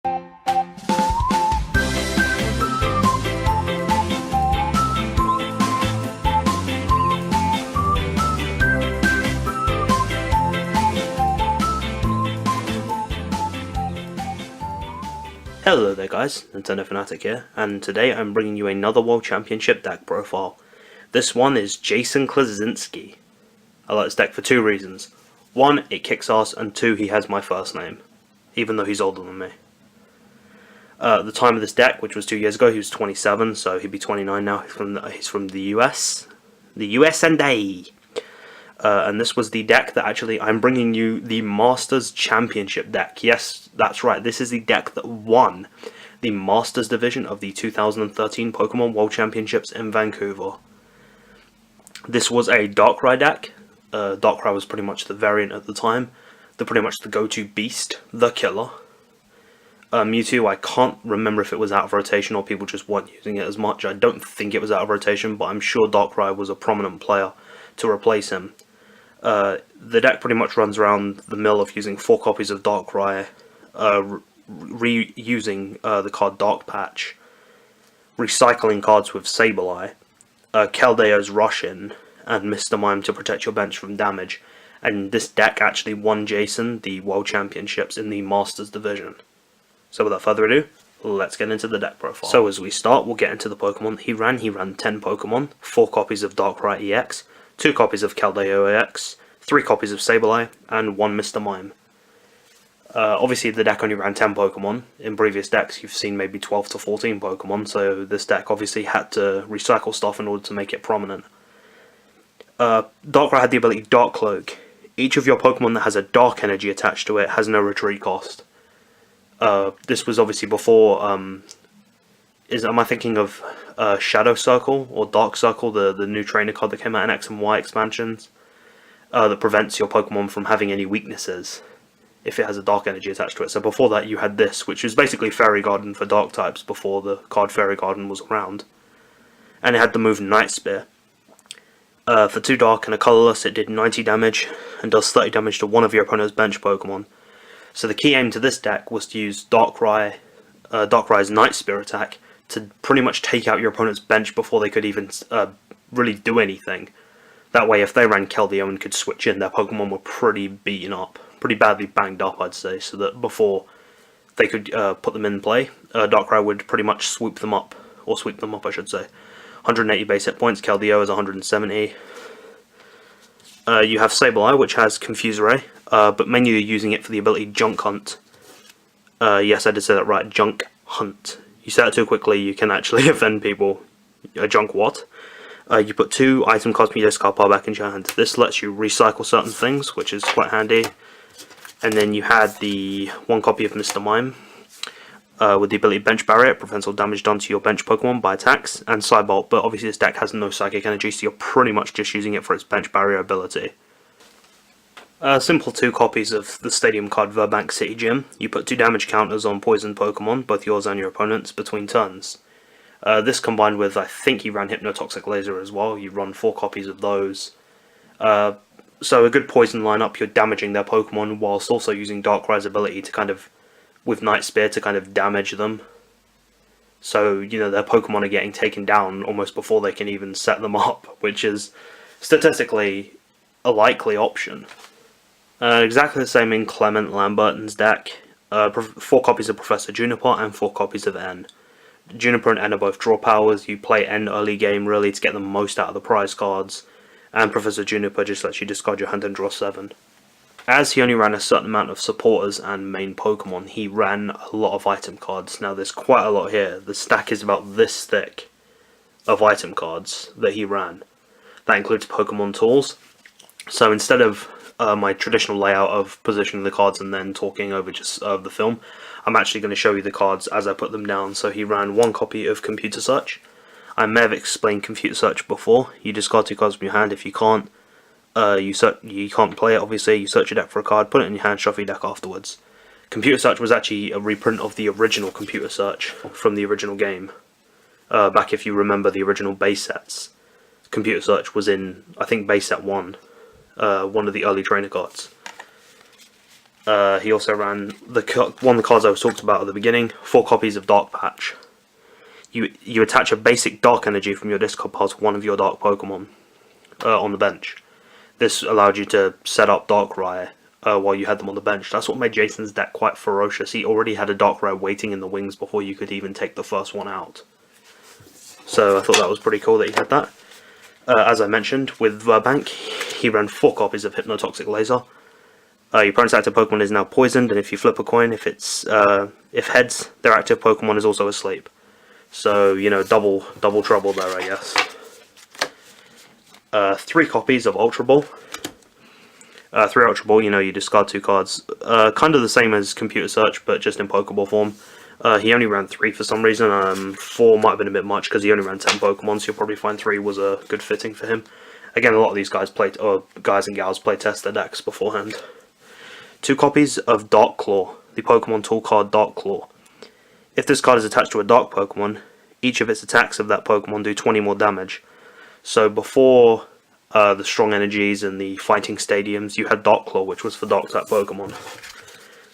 Hello there guys, Nintendo Fanatic here, and today I'm bringing you another World Championship deck profile. This one is Jason Klaczynski. I like this deck for two reasons. One, it kicks ass, and two, he has my first name, even though he's older than me. At the time of this deck, which was 2 years ago, he was 27, so he'd be 29 now. He's from the US. The US&A. And this was the deck that actually, I'm bringing you the Masters Championship deck. Yes, that's right, this is the deck that won the Masters division of the 2013 Pokemon World Championships in Vancouver. This was a Darkrai deck. Darkrai was pretty much the variant at the time. Pretty much the go-to beast, the killer. Mewtwo, I can't remember if it was out of rotation or people just weren't using it as much. I don't think it was out of rotation, but I'm sure Darkrai was a prominent player to replace him. The deck pretty much runs around the mill of using 4 copies of Darkrai, reusing the card Dark Patch, recycling cards with Sableye, Keldeo's Rush-In, and Mr. Mime to protect your bench from damage. And this deck actually won Jason the World Championships in the Masters division. So without further ado, let's get into the deck profile. So as we start, we'll get into the Pokemon that he ran. He ran 10 Pokemon, 4 copies of Darkrai EX, 2 copies of Keldeo EX, 3 copies of Sableye, and 1 Mr. Mime. Obviously the deck only ran 10 Pokemon. In previous decks you've seen maybe 12 to 14 Pokemon, so this deck obviously had to recycle stuff in order to make it prominent. Darkrai had the ability Dark Cloak. Each of your Pokemon that has a dark energy attached to it has no retreat cost. This was obviously before, am I thinking of Shadow Circle or Dark Circle, the new trainer card that came out in X and Y expansions, that prevents your Pokemon from having any weaknesses if it has a dark energy attached to it. So before that you had this, which was basically Fairy Garden for dark types before the card Fairy Garden was around. And it had the move Night Spear. For 2 dark and a colourless, it did 90 damage and does 30 damage to one of your opponent's bench Pokemon. So the key aim to this deck was to use Darkrai's Night Spear attack to pretty much take out your opponent's bench before they could even really do anything. That way, if they ran Keldeo and could switch in, their Pokemon were pretty beaten up, pretty badly banged up, I'd say, so that before they could put them in play, Darkrai would pretty much swoop them up, or sweep them up, I should say. 180 base hit points, Keldeo is 170. You have Sableye, which has Confuse Ray, but mainly you're using it for the ability Junk Hunt. Yes, I did say that right, Junk Hunt. You say that too quickly, you can actually offend people. Junk what? You put 2 item cards from your discard pile back into your hand. This lets you recycle certain things, which is quite handy. And then you had the 1 copy of Mr. Mime, with the ability Bench Barrier. It prevents all damage done to your bench Pokemon by attacks, and Psybolt, but obviously this deck has no Psychic Energy, so you're pretty much just using it for its Bench Barrier ability. Simple 2 copies of the Stadium card Verbank City Gym. You put 2 damage counters on poisoned Pokemon, both yours and your opponent's, between turns. This combined with, I think he ran Hypnotoxic Laser as well, you run 4 copies of those. So a good poison lineup, you're damaging their Pokemon whilst also using Darkrai's ability to kind of, with Night Spear, to kind of damage them. So, you know, their Pokemon are getting taken down almost before they can even set them up, which is statistically a likely option. Exactly the same in Clement Lamberton's deck. 4 copies of Professor Juniper and 4 copies of N. Juniper and N are both draw powers. You play N early game really to get the most out of the prize cards, and Professor Juniper just lets you discard your hand and draw 7. As he only ran a certain amount of supporters and main Pokemon, he ran a lot of item cards. Now there's quite a lot here. The stack is about this thick of item cards that he ran. That includes Pokemon tools. So instead of my traditional layout of positioning the cards and then talking over just the film, I'm actually going to show you the cards as I put them down. So he ran 1 copy of Computer Search. I may have explained Computer Search before. You discard 2 cards from your hand. If you can't, you can't play it, obviously. You search your deck for a card, put it in your hand, shuffle your deck afterwards. Computer Search was actually a reprint of the original Computer Search from the original game. Back if you remember the original base sets. Computer Search was in, I think, base set 1. One of the early trainer cards. He also ran one of the cards I was talking about at the beginning, 4 copies of Dark Patch. You attach a basic Dark Energy from your discard pile to one of your Dark Pokemon on the bench. This allowed you to set up Darkrai while you had them on the bench. That's what made Jason's deck quite ferocious. He already had a Darkrai waiting in the wings before you could even take the first one out. So I thought that was pretty cool that he had that. As I mentioned, with Verbank, he ran 4 copies of Hypnotoxic Laser. Your opponent's active Pokemon is now poisoned, and if you flip a coin, if heads, their active Pokemon is also asleep. So, you know, double trouble there, I guess. 3 copies of Ultra Ball. 3 Ultra Ball, you know, you discard 2 cards. Kind of the same as Computer Search, but just in Pokeball form. He only ran 3 for some reason. 4 might have been a bit much because he only ran 10 Pokemon, so you'll probably find 3 was a good fitting for him. Again, a lot of these guys guys and gals play test their decks beforehand. 2 copies of Dark Claw, the Pokemon tool card Dark Claw. If this card is attached to a Dark Pokemon, each of its attacks of that Pokemon do 20 more damage. So before the Strong Energies and the Fighting Stadiums, you had Dark Claw, which was for Dark type Pokemon.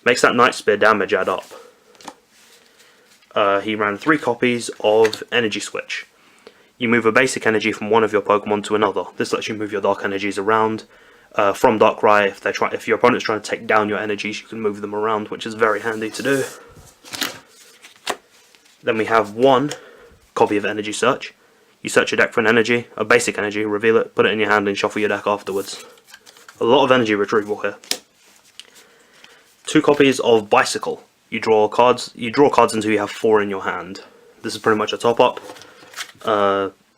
Makes that Night Spear damage add up. He ran 3 copies of Energy Switch. You move a basic energy from one of your Pokemon to another. This lets you move your Dark Energies around. From Darkrai, if your opponent's trying to take down your energies, you can move them around, which is very handy to do. Then we have 1 copy of Energy Search. You search your deck for an energy, a basic energy, reveal it, put it in your hand and shuffle your deck afterwards. A lot of energy retrieval here. 2 copies of Bicycle. You draw cards until you have 4 in your hand. This is pretty much a top up.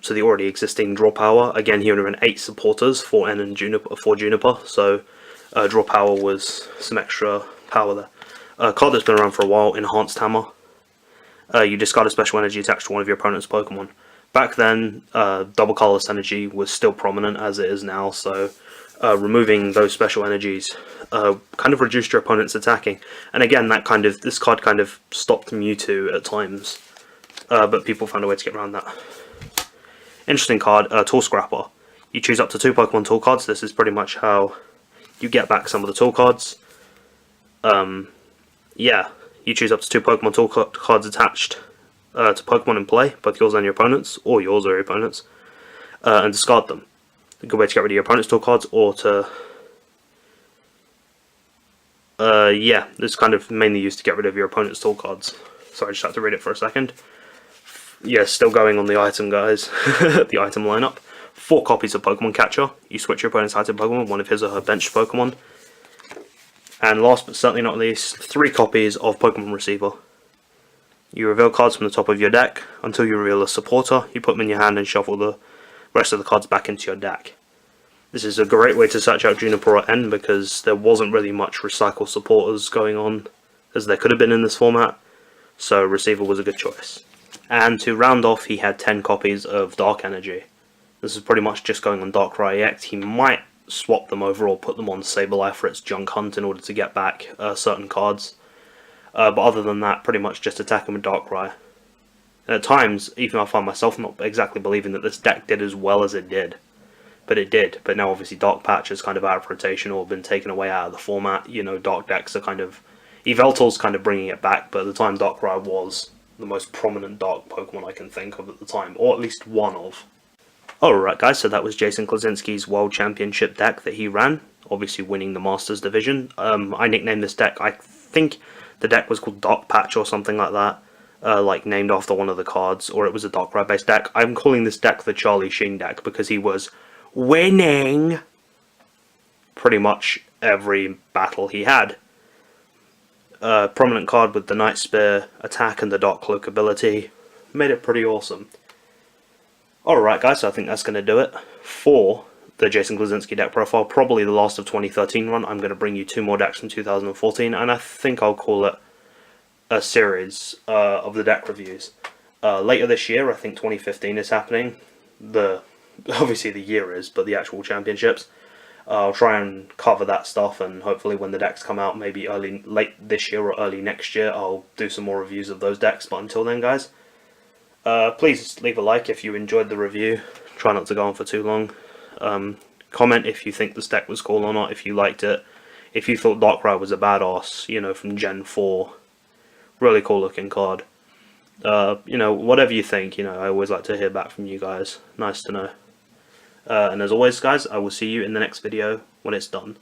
So the already existing draw power. Again, he only ran 8 supporters, 4 N and Juniper, so draw power was some extra power there. A card that's been around for a while, Enhanced Hammer. You discard a special energy attached to one of your opponent's Pokemon. Back then, double colorless energy was still prominent as it is now, so removing those special energies kind of reduced your opponent's attacking. And again, this card kind of stopped Mewtwo at times, but people found a way to get around that. Interesting card, Tool Scrapper. You choose up to 2 Pokemon tool cards. This is pretty much how you get back some of the tool cards. Yeah, you choose up to 2 Pokemon tool cards attached to Pokemon in play, both yours and your opponent's, or yours or your opponent's, and discard them. A good way to get rid of your opponent's tool cards, or to... yeah, this is kind of mainly used to get rid of your opponent's tool cards. Sorry, I just had to read it for a second. Yeah, still going on the item, guys. The item lineup. 4 copies of Pokemon Catcher. You switch your opponent's active Pokemon, one of his or her benched Pokemon. And last but certainly not least, 3 copies of Pokemon Receiver. You reveal cards from the top of your deck. Until you reveal a supporter, you put them in your hand and shuffle the rest of the cards back into your deck. This is a great way to search out Juniper or N because there wasn't really much recycle supporters going on as there could have been in this format. So Receiver was a good choice. And to round off, he had 10 copies of Dark Energy. This is pretty much just going on Darkrai EX. He might swap them over or put them on Sableye for its Junk Hunt in order to get back certain cards. But other than that, pretty much just attacking with Darkrai. And at times, even I find myself not exactly believing that this deck did as well as it did. But it did. But now obviously Dark Patch is kind of out of rotation or been taken away out of the format. You know, Dark decks are kind of... Yveltal's kind of bringing it back, but at the time Darkrai was the most prominent Dark Pokemon I can think of at the time, or at least one of. Alright guys, so that was Jason Klaczynski's World Championship deck that he ran, obviously winning the Masters Division. I nicknamed this deck, I think the deck was called Dark Patch or something like that, like named after one of the cards, or it was a Darkrai based deck. I'm calling this deck the Charlie Sheen deck because he was winning pretty much every battle he had. Prominent card with the Night Spear attack and the Dark Cloak ability. Made it pretty awesome. Alright guys, so I think that's going to do it for the Jason Klaczynski deck profile. Probably the last of 2013 run. I'm going to bring you 2 more decks from 2014, and I think I'll call it a series of the deck reviews. Later this year, I think 2015 is happening. Obviously the year is, but the actual championships. I'll try and cover that stuff, and hopefully when the decks come out, maybe late this year or early next year, I'll do some more reviews of those decks. But until then, guys, please leave a like if you enjoyed the review. Try not to go on for too long. Comment if you think this deck was cool or not, if you liked it. if you thought Darkrai was a badass, you know, from Gen 4, really cool looking card. You know, whatever you think, you know, I always like to hear back from you guys. Nice to know. And as always, guys, I will see you in the next video when it's done.